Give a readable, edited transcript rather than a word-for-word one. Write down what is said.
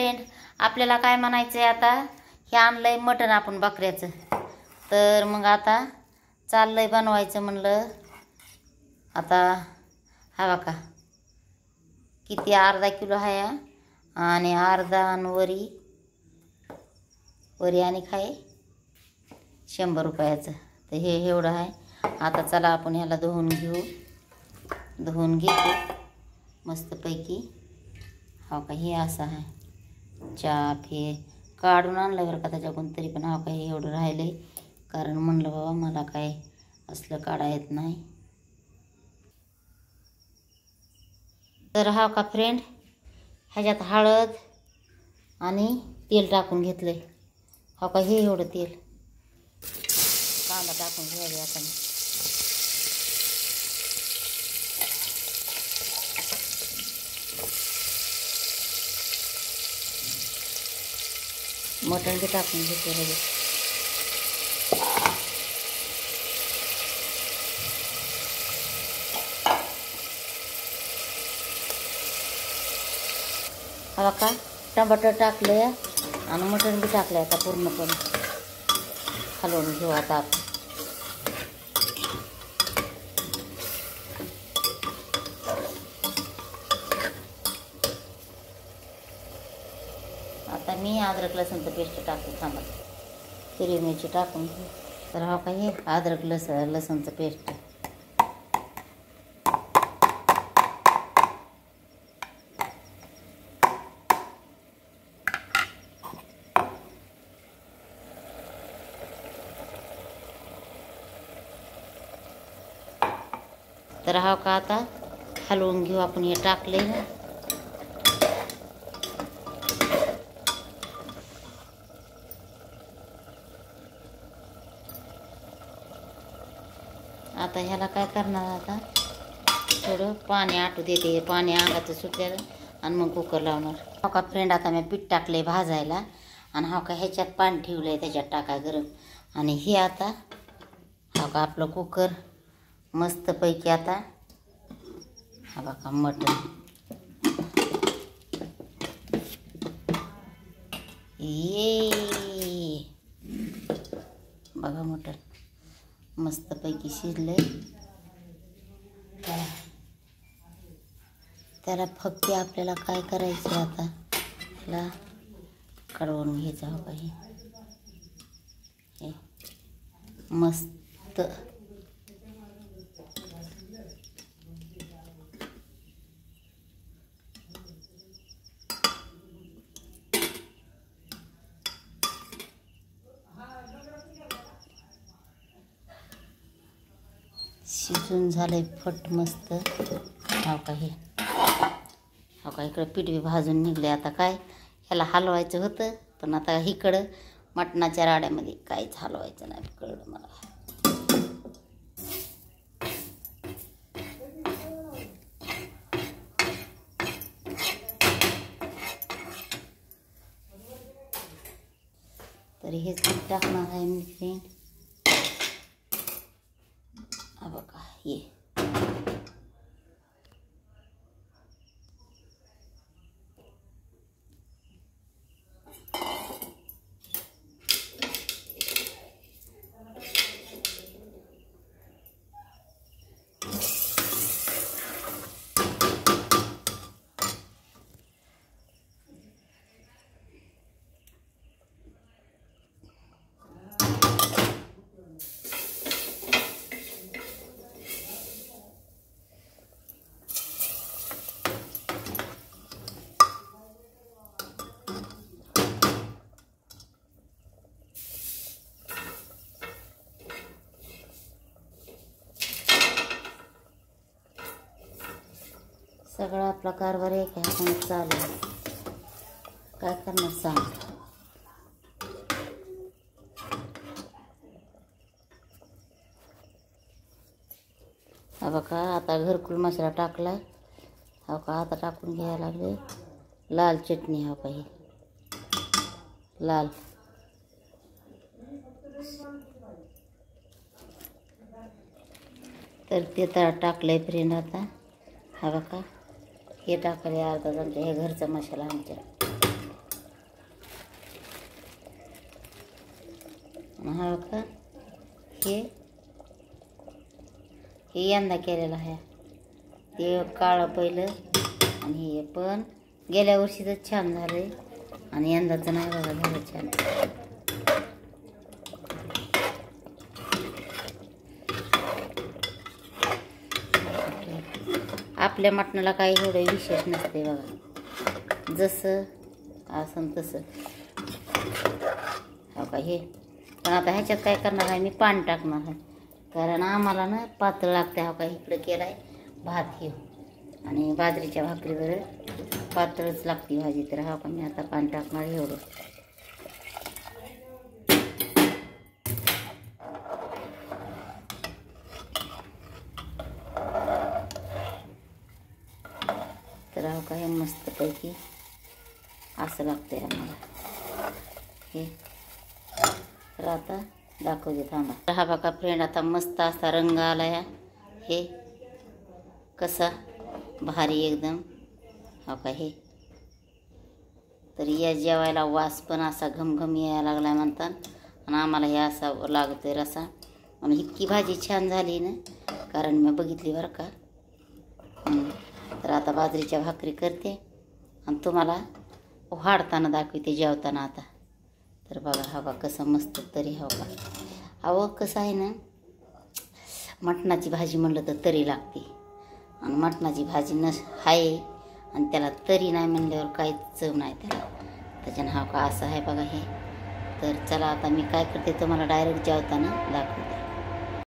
Friend, आपल्याला काय म्हणायचं आहे आता, हे आणलंय मटण आपण बकऱ्याचं. तर मग आता चाललंय बनवायचं म्हणलं. आता हा बघा किती, अर्धा किलो आहे आणि अर्धा आणि वरी आणि काय 100 रुपयाचं. तर हे एवढं आहे. आता चला आपण ह्याला धुवून घेतो मस्तपैकी. हो का, हे असं आहे. चाप हे काढून आणलं बरं का त्याच्याकडून, तरी पण हो का हे एवढं राहिलं आहे. कारण म्हणलं बाबा मला काय असलं काढा येत नाही. तर हा का फ्रेंड, ह्याच्यात हळद आणि तेल टाकून घेतलं आहे. हो का, हे एवढं तेल. कांदा टाकून घ्यावे आता मी. मटण बी टाकून घेते लगेच. हा का, टमाटर टाकले आणि मटण बी टाकलं. आता पूर्णपणे हलवून घेऊ आता आपण. आता मी अद्रक लसूणचं पेस्ट टाकते. थांबा, हिरवी मिरची टाकून घेऊ. तर हा का, हे अद्रक लसूणचं पेस्ट. तर हा का, आता हलवून घेऊ आपण. हे टाकले ना. आता ह्याला काय करणार, आता थोडं पाणी आटू देते. पाणी अंगाचं सुटल्यानं आणि मग कुकर लावणार. हो का फ्रेंड, आता मी पीठ टाकले भाजायला आणि हो का ह्याच्यात पाणी ठेवलंय, त्याच्यात टाका गरम. आणि हे आता हो का आपलं कुकर मस्तपैकी. आता हा बघा मटण, ये बघा मटण मस्तपैकी शिजलंय. त्याला फक्त आपल्याला काय करायचं, आता ह्याला कढवून घ्यायचं. हो का, हे मस्त शिजून झालंय फट मस्त. हो का, हे हो का इकडं पीठ बी भाजून निघले. आता काय ह्याला हलवायचं होतं, पण आता इकडं मटणाच्या राड्यामध्ये काहीच हलवायचं नाही कळलं मला. तर हेच पीठ टाकणार आहे मी फ्रेंड. हा बघा हे सगळा आपला कारभार आहे का आपण चालू. काय करणार सांग. हा बघा आता घरकुल मसाला टाकला. हो का, आता टाकून घ्यायला लागले लाल चटणी. हो का, ही लाल. तर ते तर टाकलंय फ्रेंड. आता हा बघा हे टाकले अर्धा चमचा. हे घरचा मसाला आमच्या. हा का हे यंदा केलेलं आहे ते काळं पहिलं आणि हे पण गेल्या वर्षीच छान झालंय आणि यंदाचं नाही बघा झालं छान. आपल्या मटणाला काही एवढं विशेष नसते बघा, जसं असं तसं. हो का हे पण आता ह्याच्यात काय करणार आहे मी, पाणी टाकणार आहे कारण आम्हाला ना पातळ लागते. हो का इकडे केलाय भात हे आणि बाजरीच्या भाकरीवर पातळच लागते भाजी, तर हा का मी आता पाणी टाकणार एवढं. तर हा का हे मस्तपैकी असं लागतंय आम्हाला हे. तर आता दाखवते थांबा. हा बघा फ्रेंड, आता मस्त असा रंग आला या हे कसा भारी एकदम. हो का हे तर या जेवायला वास पण असा घमघम यायला लागला म्हणतात आणि आम्हाला हे असा लागतोय रसा. आणि इतकी भाजी छान झाली ना कारण मी बघितली बरं का. तर आता बाजरीच्या भाकरी करते आणि तुम्हाला वाढताना दाखवते जेवताना आता. तर बघा हवा कसं मस्त तरी. हो का अहो कसं आहे ना, मटणाची भाजी म्हणलं तर तरी लागते आणि मटणाची भाजी आहे आणि त्याला तरी नाही म्हणल्यावर काहीच चव नाही त्याला. त्याच्यानं हा का असं आहे बघा हे. तर चला आता मी काय करते तुम्हाला डायरेक्ट जेवताना दाखवते.